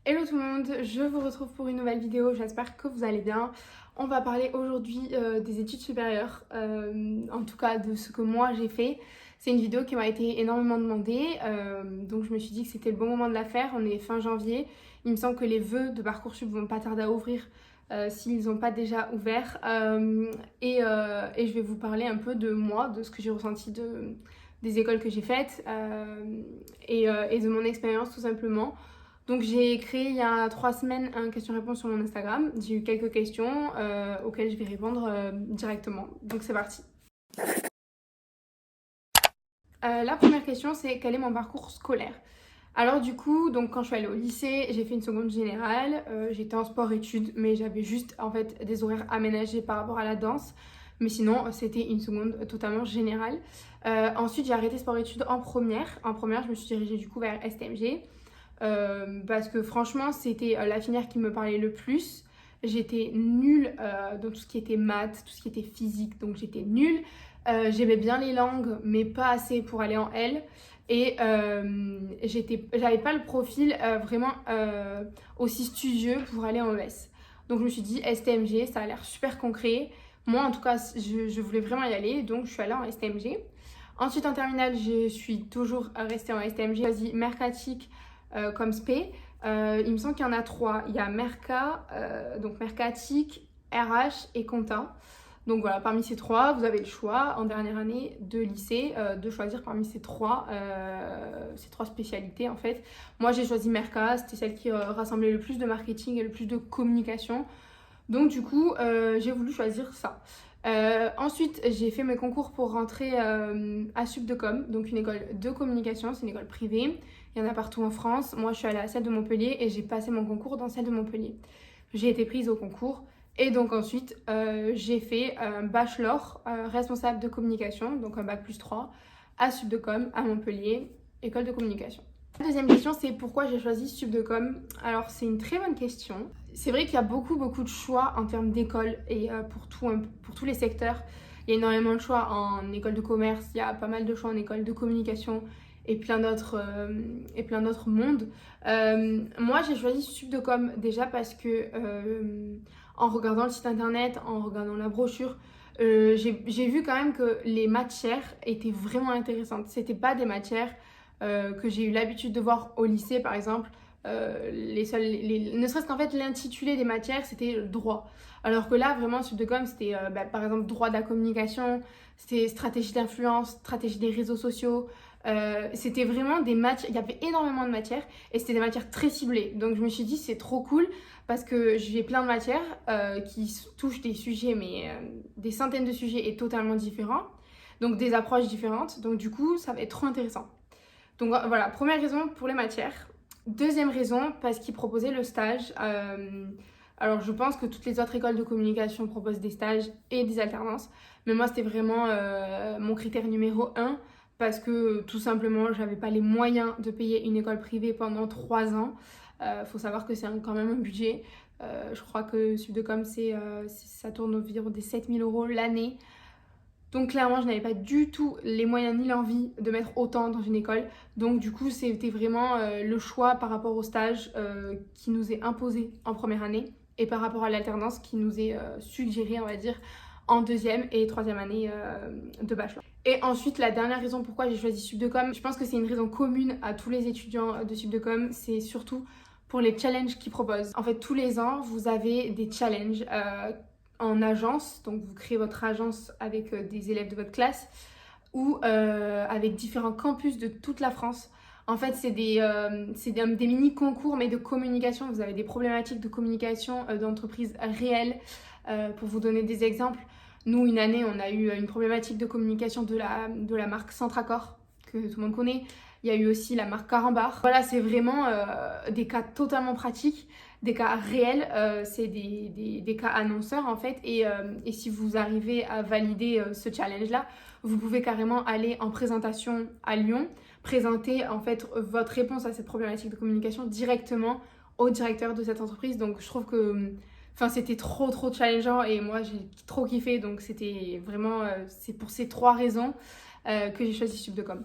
Hello tout le monde, je vous retrouve pour une nouvelle vidéo, j'espère que vous allez bien. On va parler aujourd'hui des études supérieures, en tout cas de ce que moi j'ai fait. C'est une vidéo qui m'a été énormément demandée, donc je me suis dit que c'était le bon moment de la faire. On est fin janvier, il me semble que les vœux de Parcoursup vont pas tarder à ouvrir s'ils n'ont pas déjà ouvert. Et je vais vous parler un peu de moi, de ce que j'ai ressenti des écoles que j'ai faites et de mon expérience tout simplement. Donc j'ai créé il y a 3 semaines un question-réponse sur mon Instagram. J'ai eu quelques questions auxquelles je vais répondre directement. Donc c'est parti. La première question c'est quel est mon parcours scolaire? Alors du coup, donc quand je suis allée au lycée, j'ai fait une seconde générale. J'étais en sport-études, mais j'avais juste en fait des horaires aménagés par rapport à la danse. Mais sinon, c'était une seconde totalement générale. Ensuite, j'ai arrêté sport-études en première. En première, je me suis dirigée du coup vers STMG. Parce que franchement, c'était la filière qui me parlait le plus. J'étais nulle dans tout ce qui était maths, tout ce qui était physique, donc j'étais nulle. J'aimais bien les langues, mais pas assez pour aller en L. Et j'avais pas le profil vraiment aussi studieux pour aller en ES. Donc je me suis dit STMG, ça a l'air super concret. Moi en tout cas, je voulais vraiment y aller, donc je suis allée en STMG. Ensuite en terminale, je suis toujours restée en STMG. J'ai choisi Mercatique comme spé. Il me semble qu'il y en a 3. Il y a Merca, donc Mercatique, RH et Compta. Donc voilà, parmi ces 3, vous avez le choix en dernière année de lycée de choisir parmi ces trois spécialités en fait. Moi j'ai choisi Merca, c'était celle qui rassemblait le plus de marketing et le plus de communication. Donc du coup, j'ai voulu choisir ça. Ensuite, j'ai fait mes concours pour rentrer à Subdecom, donc une école de communication, c'est une école privée. Il y en a partout en France. Moi, je suis allée à celle de Montpellier et j'ai passé mon concours dans celle de Montpellier. J'ai été prise au concours et donc ensuite, j'ai fait un bachelor responsable de communication, donc un bac plus 3, à Subdecom, à Montpellier, école de communication. La deuxième question, c'est pourquoi j'ai choisi Subdecom. Alors, c'est une très bonne question. C'est vrai qu'il y a beaucoup de choix en termes d'école et pour tous les secteurs. Il y a énormément de choix en école de commerce, il y a pas mal de choix en école de communication et plein d'autres mondes. Moi, j'ai choisi Subdecom déjà parce que en regardant le site internet, en regardant la brochure, j'ai vu quand même que les matières étaient vraiment intéressantes. C'était pas des matières que j'ai eu l'habitude de voir au lycée, par exemple. Ne serait-ce qu'en fait l'intitulé des matières c'était droit, alors que là vraiment Subdecom c'était par exemple droit de la communication, c'était stratégie d'influence, stratégie des réseaux sociaux, c'était vraiment des matières, il y avait énormément de matières et c'était des matières très ciblées, donc je me suis dit c'est trop cool parce que j'ai plein de matières qui touchent des sujets mais des centaines de sujets et totalement différents, donc des approches différentes, donc du coup ça va être trop intéressant. Donc voilà, première raison pour les matières. Deuxième raison, parce qu'ils proposaient le stage. Alors je pense que toutes les autres écoles de communication proposent des stages et des alternances. Mais moi, c'était vraiment mon critère numéro un. Parce que tout simplement, j'avais pas les moyens de payer une école privée pendant 3 ans. Faut savoir que c'est quand même un budget. Je crois que Subdecom, ça tourne environ des 7 000 € l'année. Donc clairement, je n'avais pas du tout les moyens ni l'envie de mettre autant dans une école. Donc du coup, c'était vraiment le choix par rapport au stage qui nous est imposé en première année et par rapport à l'alternance qui nous est suggérée, on va dire, en deuxième et troisième année de bachelor. Et ensuite, la dernière raison pourquoi j'ai choisi Subdecom, je pense que c'est une raison commune à tous les étudiants de Subdecom, c'est surtout pour les challenges qu'ils proposent. En fait, tous les ans, vous avez des challenges en agence, donc vous créez votre agence avec des élèves de votre classe ou avec différents campus de toute la France. En fait, c'est des mini-concours, mais de communication. Vous avez des problématiques de communication d'entreprises réelles. Pour vous donner des exemples, nous, une année, on a eu une problématique de communication de la marque Centracor, que tout le monde connaît. Il y a eu aussi la marque Carambar. Voilà, c'est vraiment des cas totalement pratiques, des cas réels, c'est des cas annonceurs en fait. Et si vous arrivez à valider ce challenge-là, vous pouvez carrément aller en présentation à Lyon, présenter en fait votre réponse à cette problématique de communication directement au directeur de cette entreprise. Donc je trouve que c'était trop challengeant et moi j'ai trop kiffé. Donc c'était vraiment, c'est pour ces 3 raisons que j'ai choisi Subdecom.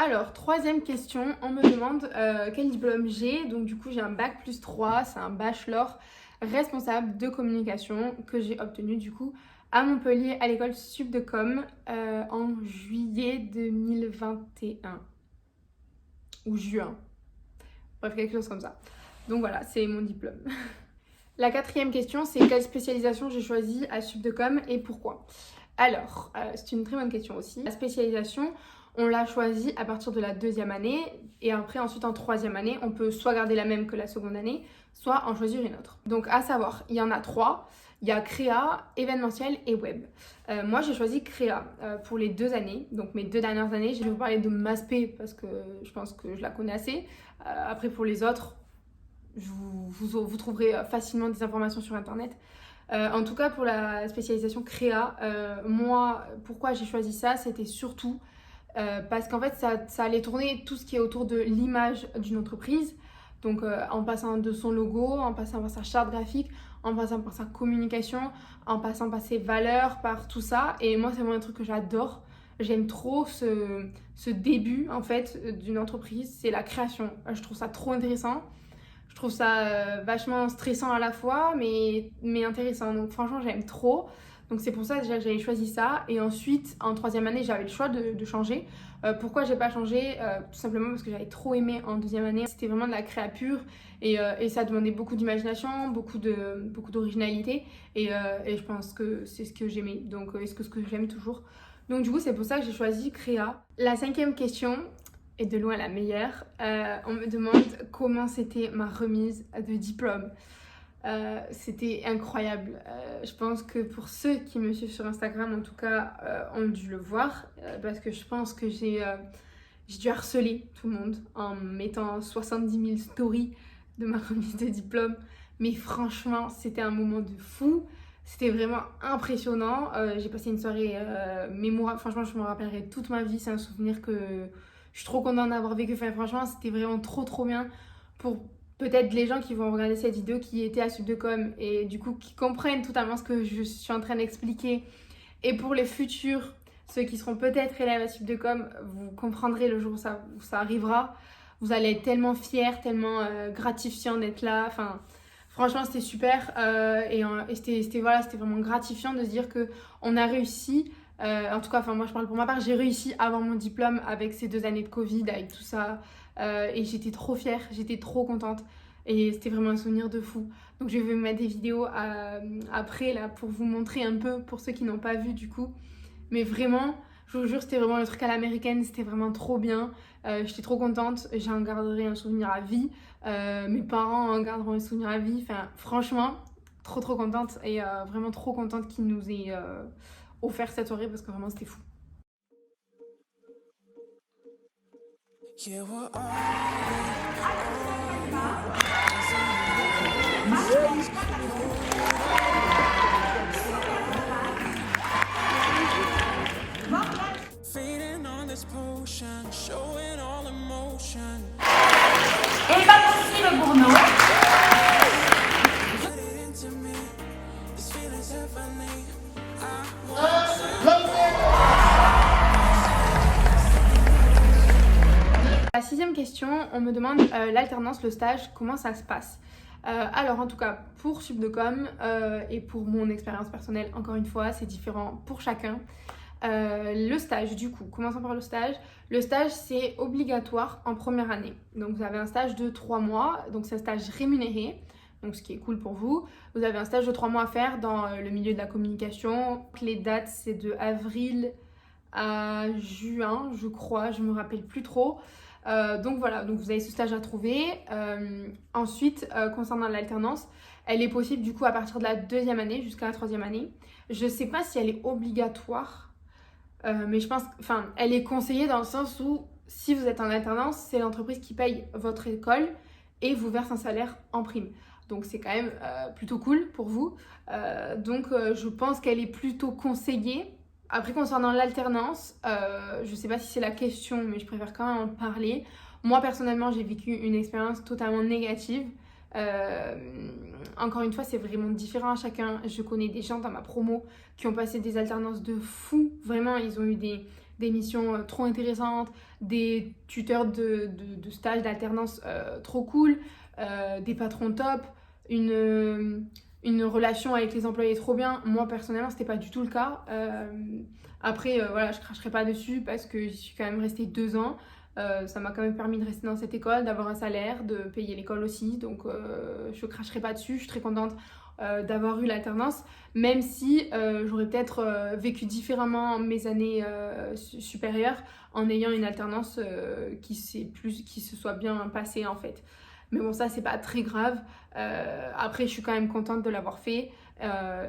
Alors, troisième question, on me demande quel diplôme j'ai. Donc du coup, j'ai un bac plus 3, c'est un bachelor responsable de communication que j'ai obtenu du coup à Montpellier à l'école Sup de Com en juillet 2021 ou juin. Bref, quelque chose comme ça. Donc voilà, c'est mon diplôme. La quatrième question, c'est quelle spécialisation j'ai choisi à Sup de Com et pourquoi. Alors, c'est une très bonne question aussi. La spécialisation, on l'a choisie à partir de la 2e année et après ensuite en 3e année, on peut soit garder la même que la seconde année, soit en choisir une autre. Donc à savoir, il y en a 3. Il y a créa, événementiel et web. Moi, j'ai choisi créa pour les 2 années. Donc mes 2 dernières années, je vais vous parler de Maspé parce que je pense que je la connais assez. Après pour les autres, vous trouverez facilement des informations sur internet. En tout cas pour la spécialisation créa, moi pourquoi j'ai choisi ça, c'était surtout parce qu'en fait ça allait tourner tout ce qui est autour de l'image d'une entreprise. Donc en passant de son logo, en passant par sa charte graphique, en passant par sa communication, en passant par ses valeurs, par tout ça. Et moi c'est vraiment un truc que j'adore. J'aime trop ce début en fait d'une entreprise, c'est la création. Je trouve ça trop intéressant. Je trouve ça vachement stressant à la fois, mais intéressant. Donc franchement, j'aime trop. Donc c'est pour ça déjà que j'avais choisi ça. Et ensuite, en 3e année, j'avais le choix de changer. Pourquoi j'ai pas changé Tout simplement parce que j'avais trop aimé en 2e année. C'était vraiment de la créa pure et ça demandait beaucoup d'imagination, beaucoup d'originalité. Et je pense que c'est ce que j'aimais. Donc est-ce que ce que j'aime toujours. Donc du coup, c'est pour ça que j'ai choisi créa. La 5e question, et de loin la meilleure. On me demande comment c'était ma remise de diplôme. C'était incroyable. Je pense que pour ceux qui me suivent sur Instagram, en tout cas, ont dû le voir. Parce que je pense que j'ai dû harceler tout le monde en mettant 70 000 stories de ma remise de diplôme. Mais franchement, c'était un moment de fou. C'était vraiment impressionnant. J'ai passé une soirée mémorable. Franchement, je me rappellerai toute ma vie. C'est un souvenir que je suis trop contente d'avoir vécu. Enfin, franchement, c'était vraiment trop bien pour peut-être les gens qui vont regarder cette vidéo qui étaient à Sup de Com et du coup qui comprennent totalement ce que je suis en train d'expliquer. Et pour les futurs, ceux qui seront peut-être élèves à Sup de Com, vous comprendrez le jour où ça arrivera. Vous allez être tellement fiers, tellement gratifiant d'être là. Enfin, franchement, c'était super et c'était vraiment gratifiant de se dire qu'on a réussi. En tout cas, moi je parle pour ma part, j'ai réussi à avoir mon diplôme avec ces 2 années de Covid, avec tout ça. Et j'étais trop fière, j'étais trop contente. Et c'était vraiment un souvenir de fou. Donc je vais vous mettre des vidéos après là pour vous montrer un peu, pour ceux qui n'ont pas vu du coup. Mais vraiment, je vous jure, c'était vraiment le truc à l'américaine, c'était vraiment trop bien. J'étais trop contente, j'en garderai un souvenir à vie. Mes parents en garderont un souvenir à vie. Enfin, franchement, trop contente et vraiment trop contente qu'ils nous aient offert cette soirée parce que vraiment c'était fou. Yeah, Et pas possible, Bourneau. La 6e question, on me demande l'alternance, le stage, comment ça se passe. Alors en tout cas pour Sup de Com et pour mon expérience personnelle, encore une fois, c'est différent pour chacun. Le stage du coup, commençons par le stage. Le stage c'est obligatoire en première année. Donc vous avez un stage de 3 mois, donc c'est un stage rémunéré. Donc ce qui est cool pour vous. Vous avez un stage de 3 mois à faire dans le milieu de la communication. Les dates c'est de avril à juin je crois, je me rappelle plus trop. Donc voilà, donc vous avez ce stage à trouver. Ensuite, concernant l'alternance, elle est possible du coup à partir de la 2e année jusqu'à la 3e année. Je sais pas si elle est obligatoire, mais je pense, enfin, elle est conseillée dans le sens où si vous êtes en alternance, c'est l'entreprise qui paye votre école et vous verse un salaire en prime. Donc c'est quand même plutôt cool pour vous. Donc je pense qu'elle est plutôt conseillée. Après, concernant l'alternance, je sais pas si c'est la question, mais je préfère quand même en parler. Moi, personnellement, j'ai vécu une expérience totalement négative. Encore une fois, c'est vraiment différent à chacun. Je connais des gens dans ma promo qui ont passé des alternances de fou. Vraiment, ils ont eu des des missions trop intéressantes, des tuteurs de stage, d'alternance trop cool, des patrons top, une relation avec les employés trop bien. Moi personnellement c'était pas du tout le cas. Après voilà, je cracherai pas dessus parce que j'y suis quand même restée 2 ans. Ça m'a quand même permis de rester dans cette école, d'avoir un salaire, de payer l'école aussi. Donc je cracherai pas dessus, je suis très contente d'avoir eu l'alternance. Même si j'aurais peut-être vécu différemment mes années supérieures en ayant une alternance qui se soit bien passée en fait. Mais bon, ça, c'est pas très grave. Après, je suis quand même contente de l'avoir fait.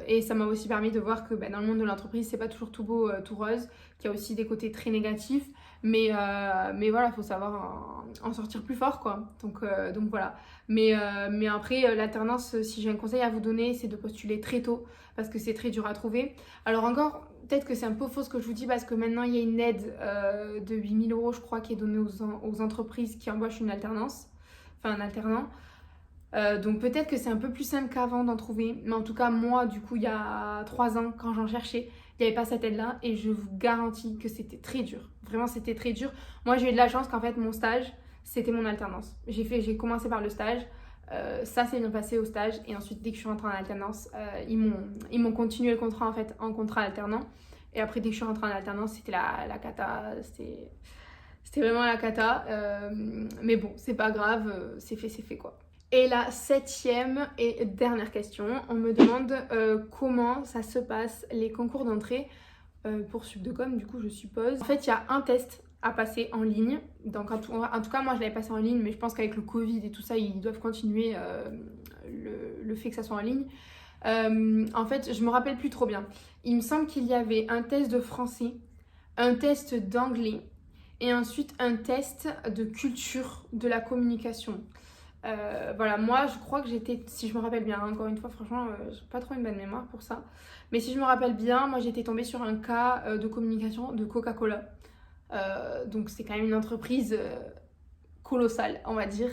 Et ça m'a aussi permis de voir que dans le monde de l'entreprise, c'est pas toujours tout beau, tout rose, qu'il y a aussi des côtés très négatifs. Mais voilà, il faut savoir en sortir plus fort, quoi. Donc voilà. Mais après, l'alternance, si j'ai un conseil à vous donner, c'est de postuler très tôt, parce que c'est très dur à trouver. Alors encore, peut-être que c'est un peu faux ce que je vous dis, parce que maintenant, il y a une aide de 8 000 €, je crois, qui est donnée aux entreprises qui embauchent une alternance. Enfin, un alternant. Donc peut-être que c'est un peu plus simple qu'avant d'en trouver. Mais en tout cas, moi, du coup, il y a 3 ans, quand j'en cherchais, il n'y avait pas cette aide-là. Et je vous garantis que c'était très dur. Vraiment, c'était très dur. Moi, j'ai eu de la chance qu'en fait, mon stage, c'était mon alternance. J'ai commencé par le stage. Ça s'est bien passé au stage. Et ensuite, dès que je suis rentrée en alternance, ils m'ont continué le contrat en fait en contrat alternant. Et après, dès que je suis rentrée en alternance, c'était la cata. C'était vraiment la cata. Mais bon, c'est pas grave. C'est fait quoi. Et la 7e et dernière question, on me demande comment ça se passe les concours d'entrée pour Subdecom, du coup je suppose. En fait, il y a un test à passer en ligne. Donc en tout cas, moi je l'avais passé en ligne, mais je pense qu'avec le Covid et tout ça, ils doivent continuer le fait que ça soit en ligne. En fait, je me rappelle plus trop bien. Il me semble qu'il y avait un test de français, un test d'anglais et ensuite un test de culture de la communication. Voilà, moi je crois que j'étais, si je me rappelle bien, encore une fois, franchement, j'ai pas trop une bonne mémoire pour ça. Mais si je me rappelle bien, moi j'étais tombée sur un cas de communication de Coca-Cola. Donc c'est quand même une entreprise colossale, on va dire,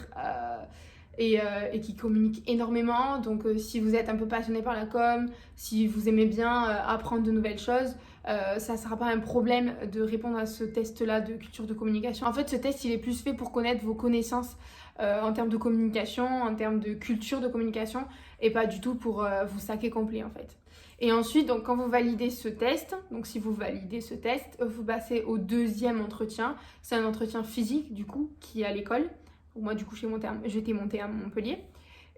et qui communique énormément. Donc si vous êtes un peu passionné par la com, si vous aimez bien apprendre de nouvelles choses, ça ne sera pas un problème de répondre à ce test-là de culture de communication. En fait, ce test, il est plus fait pour connaître vos connaissances en termes de communication, en termes de culture de communication, et pas du tout pour vous saquer complet, en fait. Et ensuite, donc, quand vous validez ce test, donc si vous validez ce test, vous passez au 2e entretien. C'est un entretien physique, du coup, qui est à l'école. Moi, du coup, j'étais montée à Montpellier.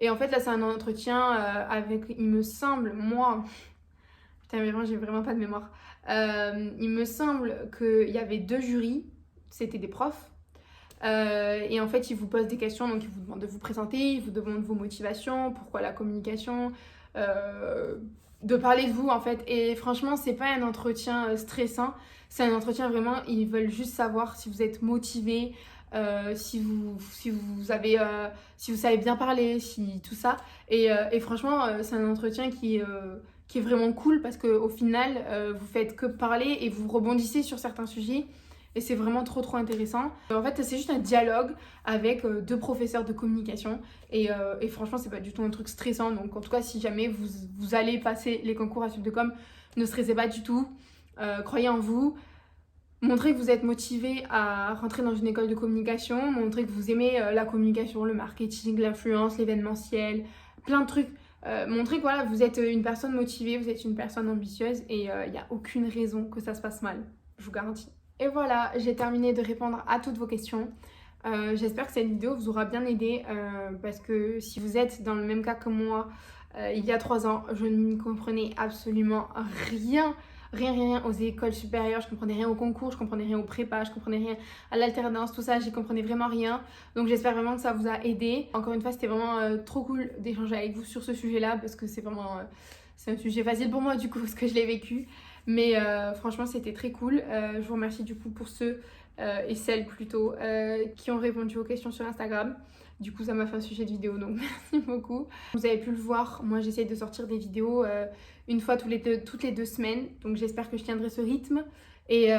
Et en fait, là, c'est un entretien avec, il me semble, moi... Putain, mais vraiment, j'ai vraiment pas de mémoire. Il me semble qu'il y avait 2 jurys, c'était des profs. Et en fait, ils vous posent des questions, donc ils vous demandent de vous présenter, ils vous demandent vos motivations, pourquoi la communication, de parler de vous en fait. Et franchement, c'est pas un entretien stressant, c'est un entretien vraiment, ils veulent juste savoir si vous êtes motivé, si vous savez bien parler, si tout ça. Et franchement, c'est un entretien qui est vraiment cool parce qu'au final, vous faites que parler et vous rebondissez sur certains sujets. Et c'est vraiment trop intéressant. En fait, c'est juste un dialogue avec 2 professeurs de communication. Et franchement, c'est pas du tout un truc stressant. Donc en tout cas, si jamais vous allez passer les concours à Subdecom, ne stressez pas du tout. Croyez en vous. Montrez que vous êtes motivé à rentrer dans une école de communication. Montrez que vous aimez la communication, le marketing, l'influence, l'événementiel, plein de trucs. Montrez que voilà, vous êtes une personne motivée, vous êtes une personne ambitieuse. Et il n'y a aucune raison que ça se passe mal. Je vous garantis. Et voilà, j'ai terminé de répondre à toutes vos questions. J'espère que cette vidéo vous aura bien aidé parce que si vous êtes dans le même cas que moi, il y a 3 ans, je n'y comprenais absolument rien aux écoles supérieures, je comprenais rien au concours, je comprenais rien au prépa, je comprenais rien à l'alternance, tout ça, j'y comprenais vraiment rien. Donc j'espère vraiment que ça vous a aidé. Encore une fois, c'était vraiment trop cool d'échanger avec vous sur ce sujet-là parce que c'est vraiment... c'est un sujet facile pour moi du coup parce que je l'ai vécu. Mais franchement, c'était très cool. Je vous remercie du coup pour ceux et celles plutôt qui ont répondu aux questions sur Instagram. Du coup, ça m'a fait un sujet de vidéo, donc merci beaucoup. Vous avez pu le voir, moi j'essaie de sortir des vidéos une fois toutes les 2 semaines. Donc j'espère que je tiendrai ce rythme. Et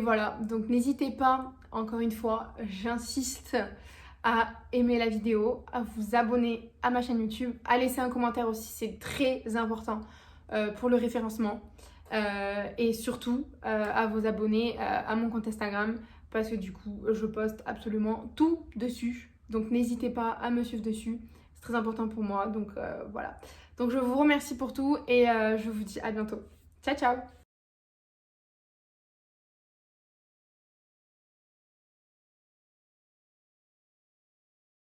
voilà, donc n'hésitez pas, encore une fois, j'insiste à aimer la vidéo, à vous abonner à ma chaîne YouTube, à laisser un commentaire aussi, c'est très important pour le référencement. et surtout à vous abonner à mon compte Instagram parce que du coup je poste absolument tout dessus, donc n'hésitez pas à me suivre dessus, c'est très important pour moi, donc voilà. Donc je vous remercie pour tout et je vous dis à bientôt. Ciao ciao.